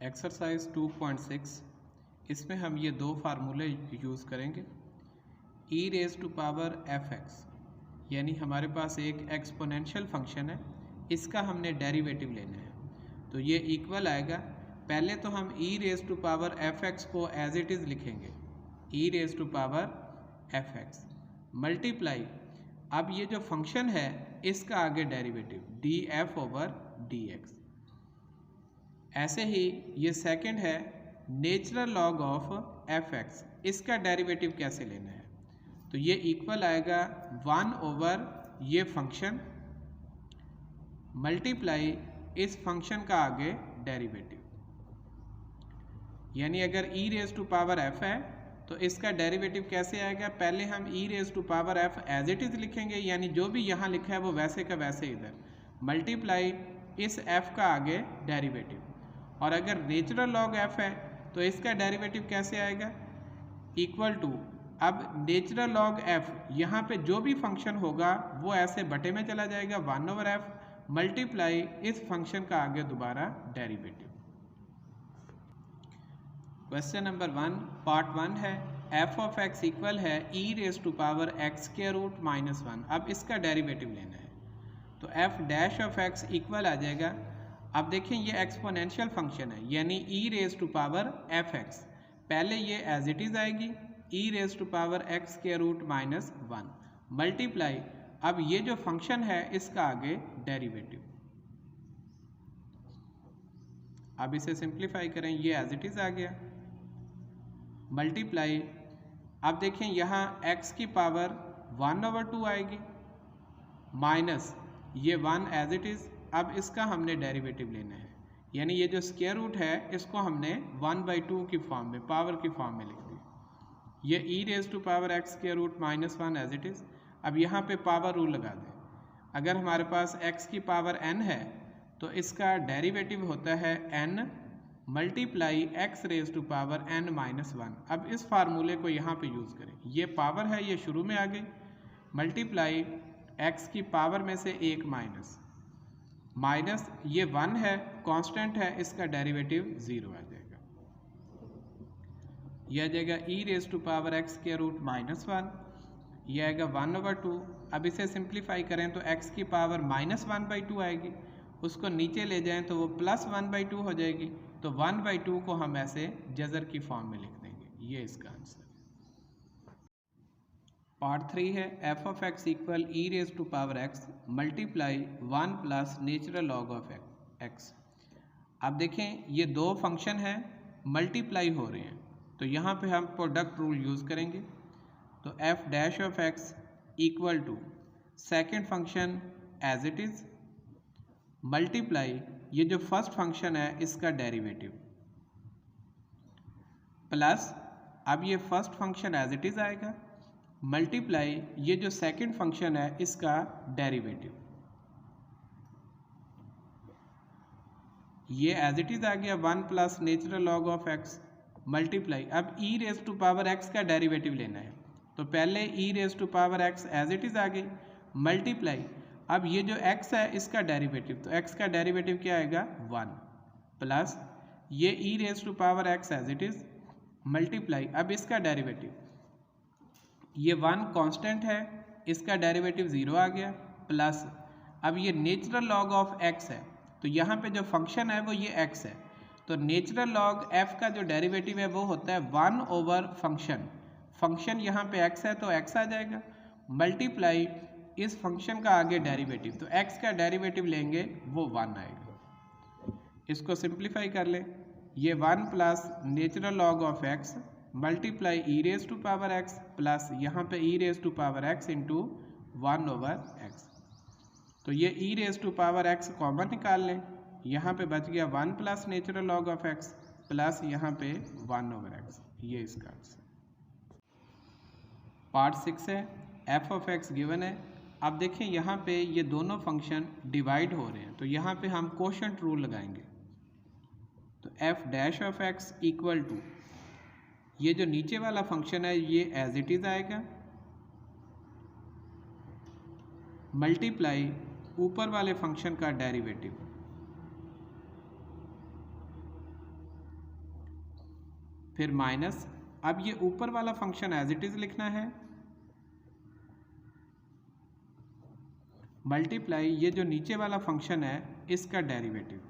Exercise 2.6 इसमें हम ये दो फार्मूले यूज़ करेंगे। E raise to power f x यानी हमारे पास एक एक्सपोनेंशियल फंक्शन है, इसका हमने डेरिवेटिव लेना है। तो ये इक्वल आएगा, पहले तो हम e raise to power f x को एज इट इज़ लिखेंगे, e raise to power f x multiply, अब ये जो फंक्शन है इसका आगे derivative d f over d x. ऐसे ही ये सेकंड है natural log of f x, इसका डेरिवेटिव कैसे लेना है, तो ये इक्वल आएगा 1 ओवर ये फंक्शन मल्टीप्लाई इस फंक्शन का आगे डेरिवेटिव। यानी अगर e raise to power f है तो इसका डेरिवेटिव कैसे आएगा, पहले हम e raise to power f as it is लिखेंगे, यानी जो भी यहाँ लिखा है वो वैसे का वैसे इधर मल्टीप्लाई इस एफ का आगे डेरिवेटिव। और अगर नेचुरल लॉग एफ है तो इसका डेरिवेटिव कैसे आएगा, इक्वल टू, अब नेचुरल लॉग एफ यहाँ पे जो भी फंक्शन होगा वो ऐसे बटे में चला जाएगा 1 ओवर एफ मल्टीप्लाई इस फंक्शन का आगे दोबारा डेरिवेटिव। क्वेश्चन नंबर 1 पार्ट 1 है एफ ऑफ एक्स इक्वल है e raise to power x square root minus 1। अब इसका डेरिवेटिव लेना है तो F dash of x equal आ जाएगा, अब देखें ये एक्सपोनेंशियल फंक्शन है यानी e raise to power f x, पहले ये एज इट इज़ आएगी e raise to power x square root minus 1 multiply, अब ये जो फंक्शन है इसका आगे डेरिवेटिव। अब इसे सिंप्लीफाई करें, ये एज इट इज़ आ गया मल्टीप्लाई, अब देखें यहाँ x की पावर 1 ओवर 2 आएगी माइनस ये 1 एज इट इज़, अब इसका हमने डेरिवेटिव लेना है, यानी ये जो स्क्वायर रूट है इसको हमने 1/2 की फॉर्म में, पावर की फॉर्म में लिख दिया। ये e raise to power x square root minus 1 as it is. अब यहाँ पे पावर रूल लगा दें, अगर हमारे पास x की पावर n है तो इसका डेरिवेटिव होता है n multiply x raise to power n minus 1। अब इस फार्मूले को यहाँ पे यूज़ करें, ये पावर है ये शुरू में आ गई मल्टीप्लाई x की पावर में से एक माइनस माइनस ये 1 है कांस्टेंट है, इसका डेरिवेटिव 0 आ जाएगा, यह आ जाएगा e raise to power x square root minus 1, यह आएगा 1 ओवर 2। अब इसे सिंप्लीफाई करें तो x की पावर माइनस 1/2 आएगी, उसको नीचे ले जाएं तो वो प्लस 1/2 हो जाएगी, तो 1/2 को हम ऐसे जज़र की फॉर्म में लिख देंगे, ये इसका आंसर। पार्ट 3 है F of x equal E raise to power X multiply 1 plus natural log of X. अब देखें ये दो फंक्शन हैं मल्टीप्लाई हो रहे हैं, तो यहाँ पे हम प्रोडक्ट रूल यूज़ करेंगे, तो F dash of x equal to second function as it is multiply ये जो फर्स्ट फंक्शन है इसका डेरिवेटिव प्लस, अब ये first function as it is आएगा मल्टीप्लाई ये जो सेकंड फंक्शन है इसका डेरिवेटिव, ये एज इट इज़ आ गया 1 plus natural log of x multiply, अब e raise to power x का डेरिवेटिव लेना है तो पहले e raise to power x as it is आ गई मल्टीप्लाई, अब ये जो x है इसका डेरिवेटिव, तो x का डेरिवेटिव क्या आएगा 1 प्लस ये e raise to power x as it is multiply, अब इसका डेरिवेटिव ये 1 कांस्टेंट है इसका डेरिवेटिव 0 आ गया प्लस, अब ये नेचुरल लॉग ऑफ x है तो यहाँ पे जो फंक्शन है वो ये x है, तो नेचुरल लॉग f का जो डेरिवेटिव है वो होता है 1 ओवर फंक्शन, फंक्शन यहाँ पे x है तो x आ जाएगा मल्टीप्लाई इस फंक्शन का आगे डेरिवेटिव, तो x का डेरिवेटिव लेंगे वो 1 आएगा। इसको सिंप्लीफाई कर लें, ये 1 plus natural log of x multiply e raise to power x plus यहाँ पे e raise to power x into 1 over x, तो ये e raise to power x common निकाल लें, यहाँ पे बच गया 1 plus natural log of x plus यहाँ पे 1 ओवर x, ये इसका आंसर। पार्ट 6 है एफ ऑफ एक्स गिवन है, अब देखें यहाँ पे ये दोनों फंक्शन डिवाइड हो रहे हैं तो यहाँ पे हम कोशेंट रूल लगाएंगे, तो F dash of x equal to ये जो नीचे वाला फंक्शन है ये एज इट इज़ आएगा मल्टीप्लाई ऊपर वाले फंक्शन का डेरिवेटिव, फिर माइनस, अब ये ऊपर वाला फंक्शन एज इट इज लिखना है, मल्टीप्लाई ये जो नीचे वाला फंक्शन है इसका डेरिवेटिव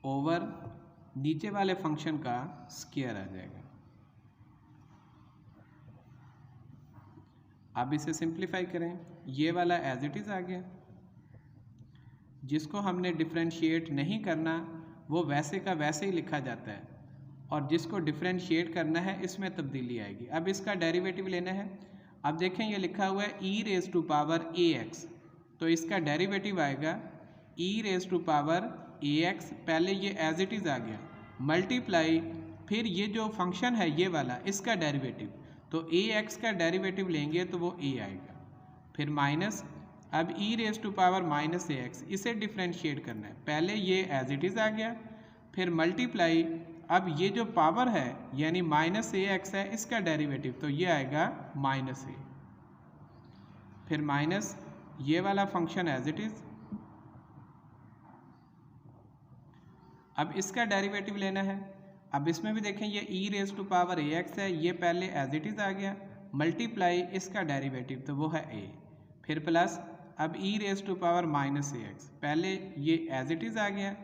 ओवर नीचे वाले फंक्शन का स्क्वायर आ जाएगा। अब इसे सिंप्लीफाई करें, ये वाला एज इट इज़ आ गया, जिसको हमने डिफ्रेंशिएट नहीं करना वो वैसे का वैसे ही लिखा जाता है, और जिसको डिफ्रेंशिएट करना है इसमें तब्दीली आएगी। अब इसका डेरिवेटिव लेना है। अब देखें ये लिखा हुआ है e raise to power ax, तो इसका डेरिवेटिव आएगा e raise to power ax, पहले ये एज इट इज़ आ गया, मल्टीप्लाई फिर ये जो फंक्शन है ये वाला इसका डेरिवेटिव, तो ax का डेरिवेटिव लेंगे तो वो a आएगा, फिर माइनस, अब e raise to power minus ax, इसे डिफ्रेंशिएट करना है, पहले ये एज इट इज़ आ गया, फिर मल्टीप्लाई, अब ये जो पावर है यानी माइनस ax है इसका डेरिवेटिव, तो ये आएगा माइनस a, फिर माइनस ये वाला फंक्शन एज इट इज़, अब इसका डेरिवेटिव लेना है। अब इसमें भी देखें ये e raise to power ax है, ये पहले एज इट इज़ आ गया, मल्टीप्लाई इसका डेरिवेटिव तो वो है a, फिर प्लस, अब e raise to power minus ax, पहले ये एज इट इज़ आ गया,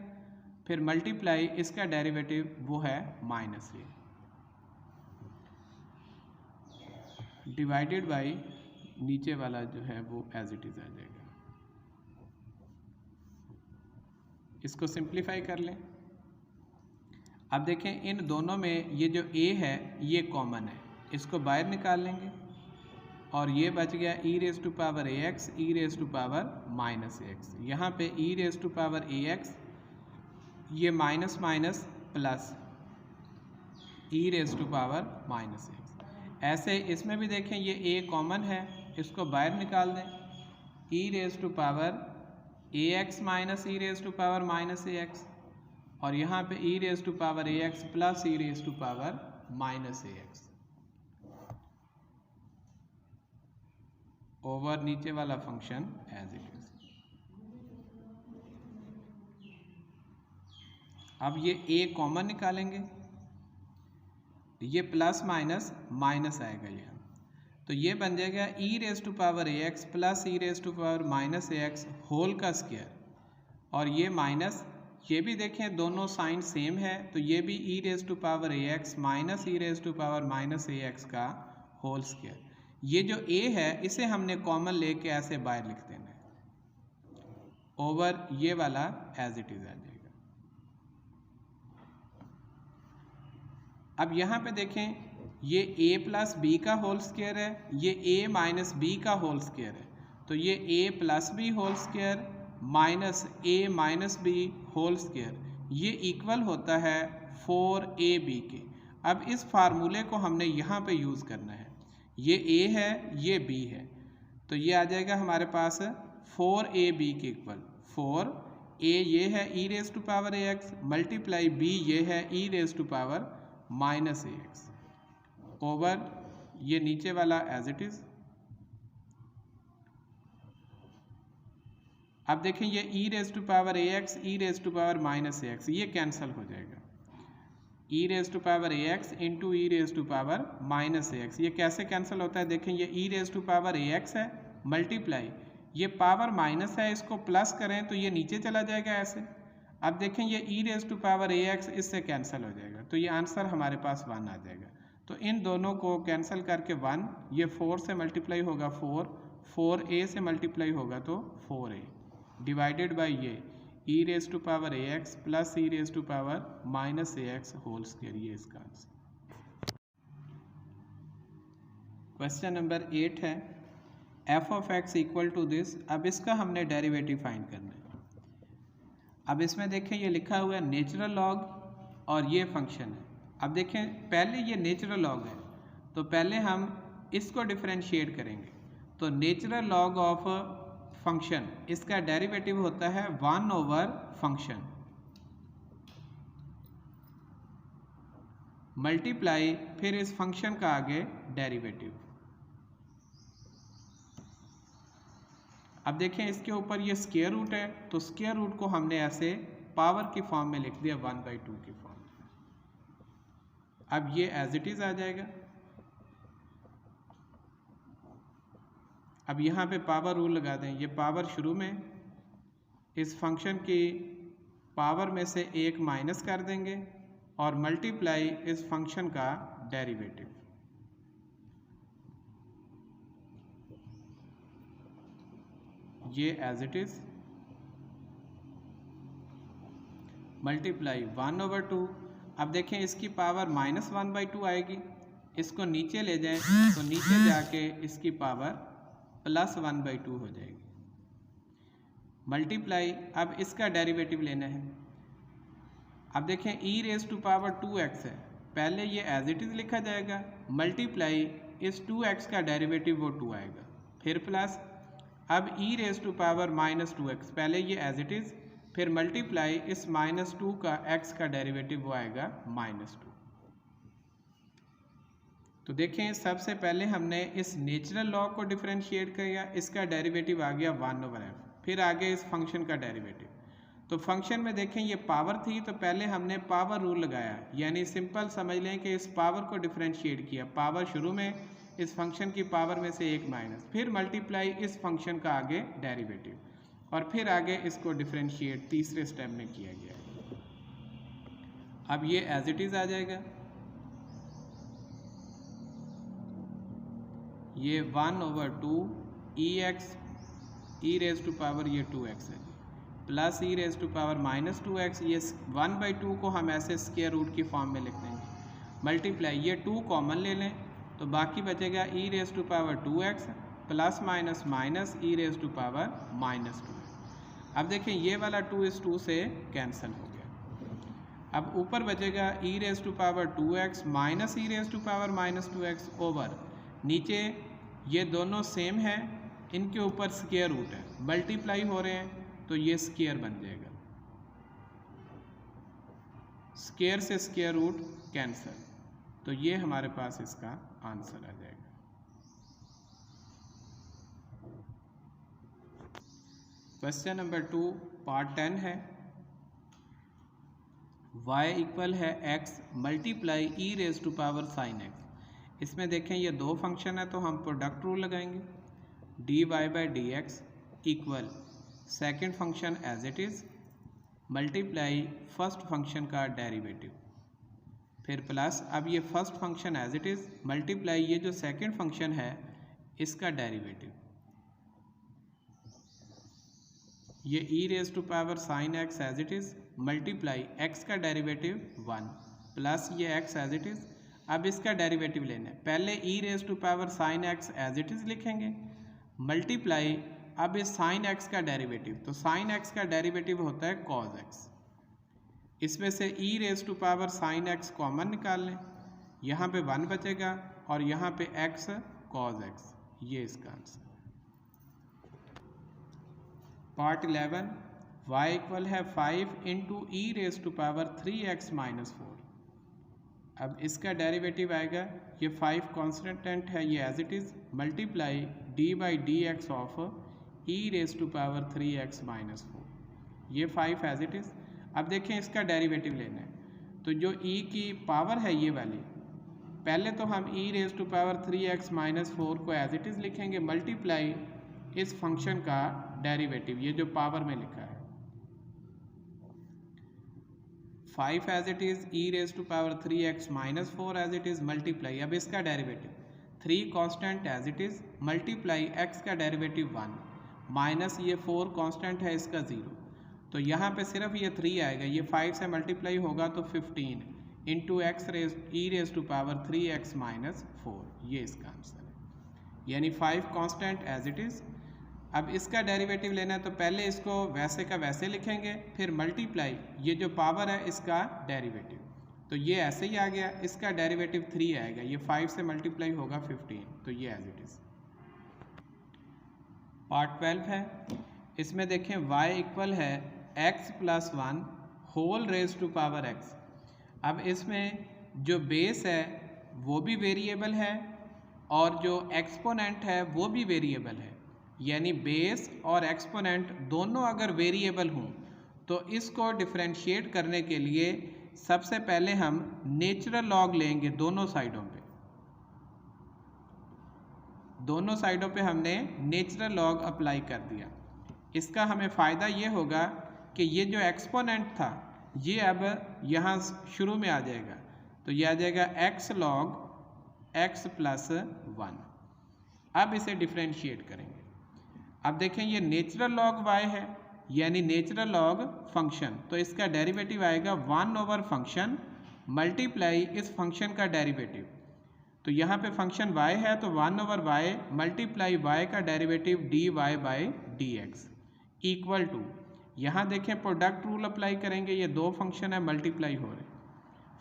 फिर मल्टीप्लाई इसका डेरिवेटिव वो है माइनस a, डिवाइडेड बाई नीचे वाला जो है वो एज इट इज़ आ जाएगा। इसको सिंप्लीफाई कर लें। अब देखें इन दोनों में ये जो a है ये कॉमन है, इसको बाहर निकाल लेंगे और ये बच गया e raise to power ax, e raise to power minus ax, यहाँ पे e raise to power ax, ये minus minus plus e raise to power minus ax, ऐसे इसमें भी देखें ये a कॉमन है, इसको बाहर निकाल दें, e raise to power ax minus e raise to power minus ax, और यहाँ पे e raise to power ax plus e raise to power minus ax over नीचे वाला फंक्शन एज इट इज। अब ये a कॉमन निकालेंगे, ये plus minus minus आएगा यहाँ, तो ये बन जाएगा e raise to power ax plus e raise to power minus ax whole का स्क्वायर, और ये माइनस, ये भी देखें दोनों साइन सेम है, तो ये भी e raise to power ax minus e raise to power minus ax का होल स्क्वायर। ये जो a है इसे हमने कॉमन लेके ऐसे बाहर लिख देना है, ओवर ये वाला एज इट इज़ आ जाएगा। अब यहाँ पे देखें ये a प्लस बी का होल स्क्वायर है, ये a माइनस बी का होल स्क्वायर है, तो ये a plus B whole square minus a minus B whole square, ये इक्वल होता है 4ab के। अब इस फार्मूले को हमने यहाँ पे यूज़ करना है, ये a है ये b है, तो ये आ जाएगा हमारे पास 4ab के इक्वल, 4a ये है e raise to power ax multiply b ये है e raise to power minus ax over ये नीचे वाला एज इट इज़। अब देखें ये e raise to power ax e raise to power minus ax ये कैंसिल हो जाएगा, e raise to power ax into e raise to power minus ax, ये कैसे कैंसिल होता है, देखें ये e raise to power ax है मल्टीप्लाई ये पावर माइनस है, इसको प्लस करें तो ये नीचे चला जाएगा ऐसे। अब देखें ये e raise to power ax इससे कैंसिल हो जाएगा, तो ये आंसर हमारे पास 1 आ जाएगा। तो इन दोनों को कैंसिल करके 1, ये 4 से मल्टीप्लाई होगा 4, 4a से मल्टीप्लाई होगा तो 4a डिवाइडेड बाई ये e raise to power ax plus e raise to power minus ax whole square, ये इसका आंसर। क्वेश्चन नंबर 8 है f of x equal to this. अब इसका हमने डेरिवेटिव फाइंड करना है। अब इसमें देखें ये लिखा हुआ है नेचुरल लॉग और ये फंक्शन है। अब देखें पहले ये नेचुरल लॉग है, तो पहले हम इसको डिफरेंशिएट करेंगे, तो नेचुरल लॉग ऑफ फंक्शन इसका डेरिवेटिव होता है 1 ओवर फंक्शन मल्टीप्लाई फिर इस फंक्शन का आगे डेरिवेटिव। अब देखें इसके ऊपर ये स्क्वायर रूट है, तो स्क्वायर रूट को हमने ऐसे पावर की फॉर्म में लिख दिया 1/2 की फॉर्म। अब ये एज इट इज़ आ जाएगा। अब यहाँ पे पावर रूल लगा दें, ये पावर शुरू में इस फंक्शन की पावर में से एक माइनस कर देंगे और मल्टीप्लाई इस फंक्शन का डेरिवेटिव। ये एज इट इज़ मल्टीप्लाई 1/2। अब देखें इसकी पावर -1/2 आएगी, इसको नीचे ले जाएं तो नीचे जाके इसकी पावर +1/2 हो जाएगी। मल्टीप्लाई अब इसका डेरिवेटिव लेना है। अब देखें e⁻²x है, पहले ये एज इट इज़ लिखा जाएगा, मल्टीप्लाई इस 2x का डेरिवेटिव वो 2 आएगा, फिर प्लस अब e⁻−2x, पहले ये एज इट इज़, फिर मल्टीप्लाई इस -2 का x का डेरिवेटिव वो आएगा -2। तो देखें सबसे पहले हमने इस नेचुरल लॉग को डिफरेंशिएट किया, इसका डेरिवेटिव आ गया 1/f, फिर आगे इस फंक्शन का डेरिवेटिव। तो फंक्शन में देखें ये पावर थी तो पहले हमने पावर रूल लगाया, यानी सिंपल समझ लें कि इस पावर को डिफरेंशिएट किया, पावर शुरू में इस फंक्शन की पावर में से एक माइनस, फिर मल्टीप्लाई इस फंक्शन का आगे डेरिवेटिव और फिर आगे इसको डिफरेंशिएट तीसरे स्टेप में किया गया। अब ये एज इट इज़ आ जाएगा, ये 1/2 ex e⁻, ये 2x है, प्लस e⁻−2x, ये 1/2 को हम ऐसे स्क्वायर रूट की फॉर्म में लिख देंगे, मल्टीप्लाई ये 2 कॉमन ले लें तो बाकी बचेगा e⁻²x plus minus minus e⁻−2। अब देखें ये वाला 2 इस 2 से कैंसिल हो गया। अब ऊपर बचेगा e⁻²x माइनस e⁻−2x ओवर, नीचे ये दोनों सेम है, इनके ऊपर स्क्वायर रूट है, मल्टीप्लाई हो रहे हैं तो ये स्क्वायर बन जाएगा, स्क्वायर से स्क्वायर रूट कैंसिल, तो ये हमारे पास इसका आंसर आ जाएगा। क्वेश्चन नंबर 2 पार्ट 10 है, y इक्वल है x मल्टीप्लाई e⁻sin x। इसमें देखें ये दो फंक्शन है तो हम प्रोडक्ट रूल लगाएंगे, dy/dx equal second function as it is multiply first function का डेरिवेटिव, फिर प्लस अब ये first function as it is multiply ये जो सेकेंड फंक्शन है इसका डेरिवेटिव, ये e⁻sin x as it is multiply x का डेरिवेटिव 1 प्लस ये x एज इट इज़। अब इसका डेरिवेटिव लेना है, पहले e⁻sin x as it is लिखेंगे, मल्टीप्लाई अब इस sin x का डेरिवेटिव, तो sin x का डेरिवेटिव होता है cos x, इसमें से e⁻sin x कॉमन निकाल लें, यहाँ पे 1 बचेगा और यहाँ पे x cos x, ये इसका आंसर। पार्ट 11 y इक्वल है 5 × e⁻3x - 4। अब इसका डेरिवेटिव आएगा, ये 5 कॉन्स्टेंट है, ये as it is multiply d/dx of e⁻3x - 4, ये 5 एज इट इज़। अब देखें इसका डेरिवेटिव लेना है, तो जो e की पावर है ये वाली, पहले तो हम e⁻3x - 4 को एज इट इज़ लिखेंगे, मल्टीप्लाई इस फंक्शन का डेरिवेटिव, ये जो पावर में लिखा है 5 as it is e⁻3x - 4 as it is multiply, अब इसका derivative 3 constant as it is multiply x का डेरिवेटिव 1 माइनस ये 4 कांस्टेंट है इसका 0, तो यहाँ पे सिर्फ ये 3 आएगा, ये 5 से मल्टीप्लाई होगा तो 15 इंटू e⁻3x - 4, ये इसका आंसर है, यानी 5 कांस्टेंट एज इट इज़। अब इसका डेरिवेटिव लेना है तो पहले इसको वैसे का वैसे लिखेंगे, फिर मल्टीप्लाई ये जो पावर है इसका डेरिवेटिव, तो ये ऐसे ही आ गया, इसका डेरिवेटिव 3 आएगा, ये 5 से मल्टीप्लाई होगा 15, तो ये एज इट इज़। पार्ट 12 है, इसमें देखें y इक्वल है x + 1 whole raise to power x। अब इसमें जो बेस है वो भी वेरिएबल है और जो एक्सपोनेंट है वो भी वेरिएबल है, यानी बेस और एक्सपोनेंट दोनों अगर वेरिएबल हों तो इसको डिफरेंशिएट करने के लिए सबसे पहले हम नेचुरल लॉग लेंगे दोनों साइडों पे। दोनों साइडों पे हमने नेचुरल लॉग अप्लाई कर दिया। इसका हमें फ़ायदा ये होगा कि ये जो एक्सपोनेंट था ये अब यहाँ शुरू में आ जाएगा, तो ये आ जाएगा x log x प्लस 1। अब इसे डिफरेंशिएट करेंगे। अब देखें ये नेचुरल लॉग y है, यानी नेचुरल लॉग फंक्शन, तो इसका डेरिवेटिव आएगा 1 ओवर फंक्शन मल्टीप्लाई इस फंक्शन का डेरिवेटिव। तो यहाँ पे फंक्शन y है तो 1 ओवर y मल्टीप्लाई y का derivative dy by dx equal to, यहाँ देखें प्रोडक्ट रूल अप्लाई करेंगे, ये दो फंक्शन है मल्टीप्लाई हो रहे।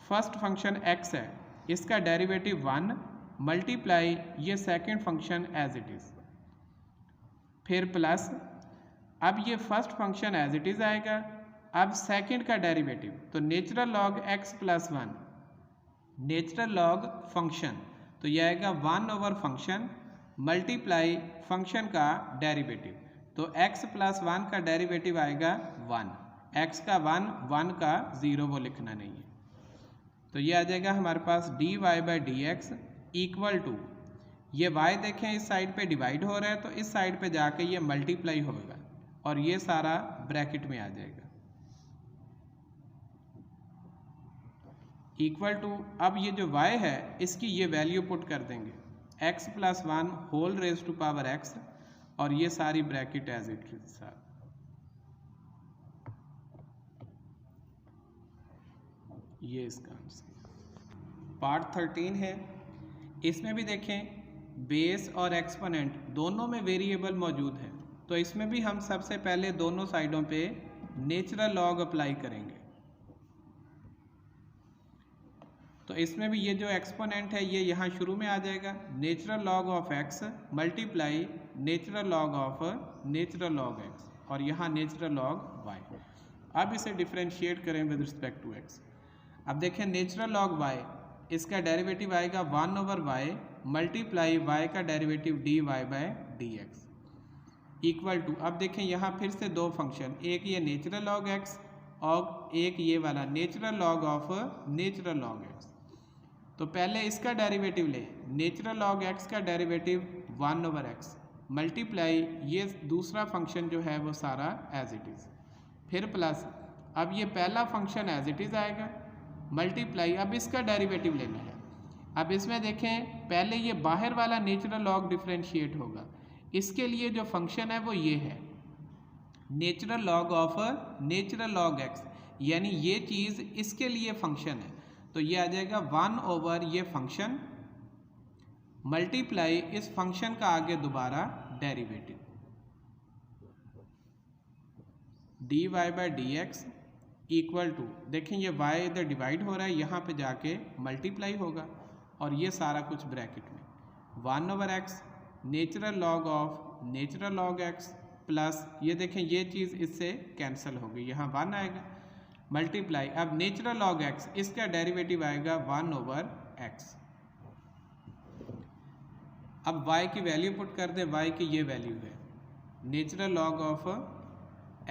फर्स्ट फंक्शन x है, इसका डेरिवेटिव 1 मल्टीप्लाई ये second function as it is, फिर प्लस, अब ये first function as it is आएगा, अब सेकंड का डेरिवेटिव, तो natural log x plus 1 natural log function, तो ये आएगा 1 ओवर फंक्शन मल्टीप्लाई फंक्शन का डेरिवेटिव, तो x प्लस 1 का डेरिवेटिव आएगा 1, x का 1, 1 का 0 वो लिखना नहीं है, तो ये आ जाएगा हमारे पास dy by dx equal to, ये y देखें इस साइड पे डिवाइड हो रहा है तो इस साइड पे जाके ये मल्टीप्लाई होगा और ये सारा ब्रैकेट में आ जाएगा इक्वल टू, अब ये जो y है इसकी ये वैल्यू पुट कर देंगे x plus 1 whole raise to power x और ये सारी ब्रैकेट एज इट इज साथ। ये इसका आंसर। पार्ट 13 है, इसमें भी देखें बेस और एक्सपोनेंट दोनों में वेरिएबल मौजूद है, तो इसमें भी हम सबसे पहले दोनों साइडों पे नेचुरल लॉग अप्लाई करेंगे। तो इसमें भी ये जो एक्सपोनेंट है ये यहाँ शुरू में आ जाएगा, natural log of x multiply natural log of natural log x और यहाँ नेचुरल लॉग y। अब इसे डिफरेंशिएट करें विद रिस्पेक्ट टू x। अब देखें नेचुरल लॉग y, इसका डेरिवेटिव आएगा 1 ओवर y मल्टीप्लाई y का derivative dy by dx equal to, अब देखें यहाँ फिर से दो फंक्शन, एक ये नेचुरल लॉग x और एक ये वाला natural log of natural log x। तो पहले इसका डेरिवेटिव ले, नेचुरल लॉग x का डेरिवेटिव 1 ओवर x मल्टीप्लाई ये दूसरा फंक्शन जो है वो सारा एज इट इज़, फिर प्लस, अब ये पहला फंक्शन एज इट इज़ आएगा मल्टीप्लाई, अब इसका डेरिवेटिव लेना है। अब इसमें देखें पहले ये बाहर वाला नेचुरल लॉग डिफरेंशिएट होगा, इसके लिए जो फंक्शन है वो ये है natural log of natural log x, यानी ये चीज़ इसके लिए फंक्शन है, तो ये आ जाएगा 1 ओवर ये फंक्शन मल्टीप्लाई इस फंक्शन का आगे दोबारा derivative dy by dx equal to, देखें ये y इधर डिवाइड हो रहा है, यहाँ पे जाके मल्टीप्लाई होगा और ये सारा कुछ ब्रैकेट में 1 over x natural log of natural log x plus, ये देखें ये चीज़ इससे कैंसिल हो गई, यहाँ 1 आएगा मल्टीप्लाई, अब नेचुरल लॉग x इसका डेरिवेटिव आएगा 1 ओवर x। अब y की वैल्यू पुट कर दें, y की ये वैल्यू है natural log of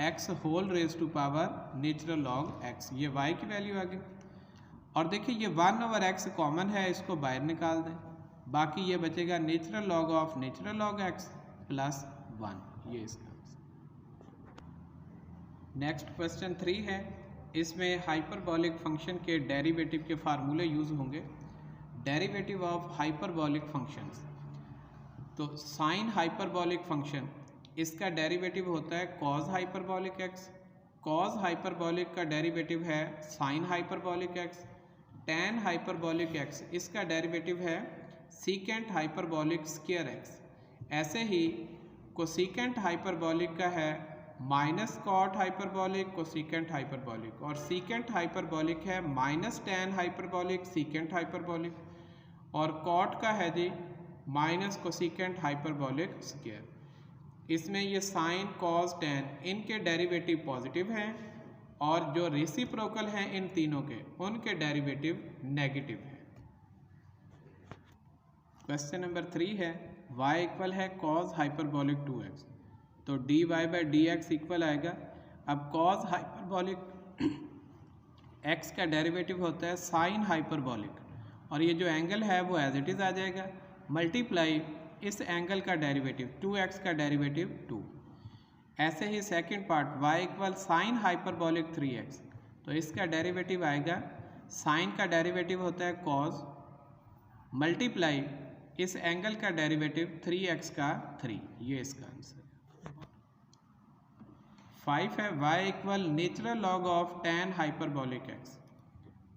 x whole raise to power natural log x, ये y की वैल्यू आ गई। और देखिए ये 1 ओवर x कॉमन है, इसको बाहर निकाल दें, बाकी ये बचेगा natural log of natural log x plus 1, ये इसका आंसर। नेक्स्ट क्वेश्चन 3 है, इसमें हाइपरबॉलिक फंक्शन के डेरिवेटिव के फार्मूले यूज़ होंगे। डेरिवेटिव ऑफ हाइपरबॉलिक फंक्शंस, तो साइन हाइपरबॉलिक फंक्शन इसका डेरिवेटिव होता है cos hyperbolic x, cos hyperbolic का डेरिवेटिव है sine hyperbolic x, tan hyperbolic x इसका डेरिवेटिव है सीकेंट हाइपरबॉलिक स्क्वायर x, ऐसे ही कोसिकेंट हाइपरबॉलिक का है minus cot hyperbolic cosecant hyperbolic, और सीकेंट हाइपरबॉलिक है minus tan hyperbolic secant hyperbolic, और कॉट का है जी माइनस कोसिकेंट हाइपरबॉलिक स्क्वायर। इसमें ये साइन कॉस टैन इनके डेरिवेटिव पॉजिटिव हैं और जो रेसिप्रोकल हैं इन तीनों के उनके डेरिवेटिव नेगेटिव हैं। क्वेश्चन नंबर 3 है, y इक्वल है कॉस हाइपरबॉलिक 2x, तो dy बाई dx इक्वल आएगा, अब कॉज हाइपरबॉलिक एक्स का डेरिवेटिव होता है साइन हाइपरबॉलिक, और ये जो एंगल है वो एज इट इज़ आ जाएगा, मल्टीप्लाई इस एंगल का डेरिवेटिव 2x का डेरिवेटिव 2। ऐसे ही second part y equal sine hyperbolic 3x, तो इसका डेरिवेटिव आएगा, साइन का डेरिवेटिव होता है कॉज, मल्टीप्लाई इस एंगल का डेरिवेटिव 3x का 3, ये इसका आंसर। 5 है y equal natural log of tan hyperbolic x,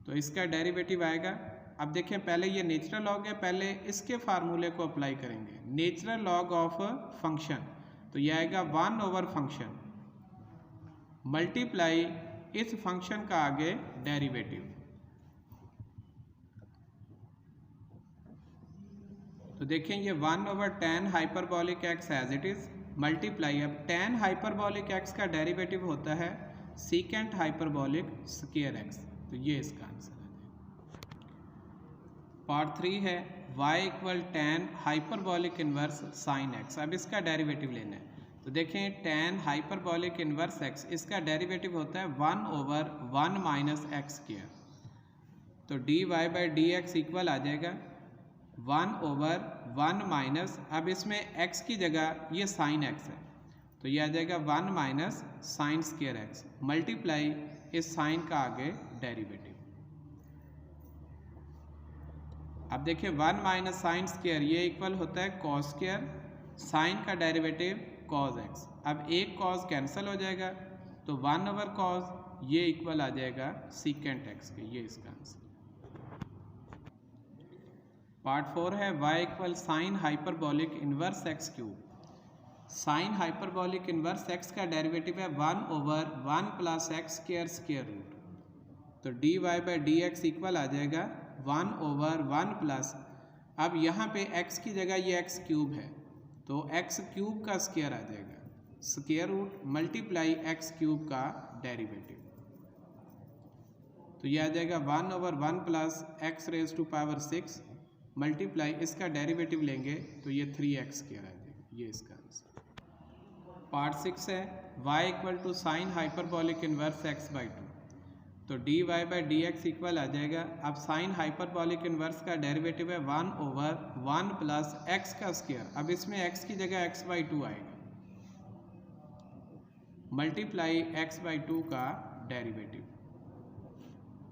तो इसका डेरिवेटिव आएगा। अब देखें पहले ये नेचुरल लॉग है, पहले इसके फार्मूले को अप्लाई करेंगे। नेचुरल लॉग ऑफ फंक्शन, तो ये आएगा 1 ओवर फंक्शन मल्टीप्लाई इस फंक्शन का आगे डेरिवेटिव, तो देखें ये 1 over tan hyperbolic x as it is multiply, अब tan हाइपरबॉलिक x का डेरिवेटिव होता है सीकेंट हाइपरबॉलिक स्क्वायर x, तो ये इसका आंसर है। पार्ट 3 है y equal tan hyperbolic inverse sine x, अब इसका डेरिवेटिव लेना है। तो देखें tan हाइपरबॉलिक इनवर्स x, इसका डेरिवेटिव होता है 1 ओवर 1 माइनस एक्स स्क्वायर, तो dy by d x equal आ जाएगा 1 ओवर 1 माइनस, अब इसमें x की जगह ये साइन x है, तो ये आ जाएगा 1 minus sine square x multiply इस साइन का आगे डेरिवेटिव। अब देखिए 1 माइनस साइन स्क्वायर ये इक्वल होता है कॉस स्क्वायर, साइन का डेरिवेटिव कॉस x, अब एक कॉस कैंसिल हो जाएगा, तो 1 ओवर कॉस ये इक्वल आ जाएगा सीकेंट x के, ये इसका आंसर। पार्ट 4 है y equal sine hyperbolic inverse x cube, sine hyperbolic inverse x का डेरिवेटिव है 1 over 1 plus x square square root, तो dy by d x equal आ जाएगा 1 ओवर 1 प्लस, अब यहाँ पे x की जगह ये x क्यूब है, तो x क्यूब का स्क्वायर आ जाएगा, square root multiply x cube का डेरिवेटिव, तो ये आ जाएगा 1 over 1 plus x raise to power 6 multiply इसका डेरिवेटिव लेंगे तो ये 3x स्क्वायर आ जाएगा, ये इसका आंसर। पार्ट 6 है y equal to sine hyperbolic inverse x by 2, तो dy by d x equal आ जाएगा, अब साइन हाइपरबॉलिक इनवर्स का डेरिवेटिव है 1 ओवर 1 प्लस x का स्क्वायर, अब इसमें x की जगह x बाई 2 आएगा, मल्टीप्लाई x बाई 2 का डेरिवेटिव,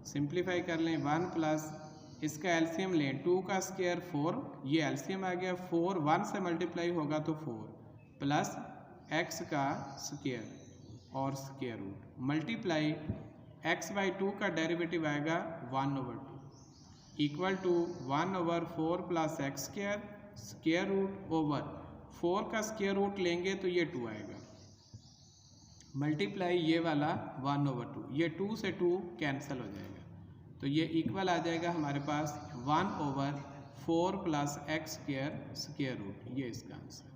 सिंप्लीफाई कर लें 1 प्लस इसका एलसीएम लें, 2 का स्क्वायर 4, ये एलसीएम आ गया, 4 1 से मल्टीप्लाई होगा तो 4 प्लस x का स्क्वायर और square root multiply x by 2 का डेरिवेटिव आएगा 1 over 2 equal to 1 over 4 plus x square square root over 4 का स्क्वायर रूट लेंगे तो ये 2 आएगा, मल्टीप्लाई ये वाला 1 ओवर 2, ये 2 से 2 कैंसिल हो जाएगा, तो ये इक्वल आ जाएगा हमारे पास 1 over 4 plus x square square root, ये इसका आंसर।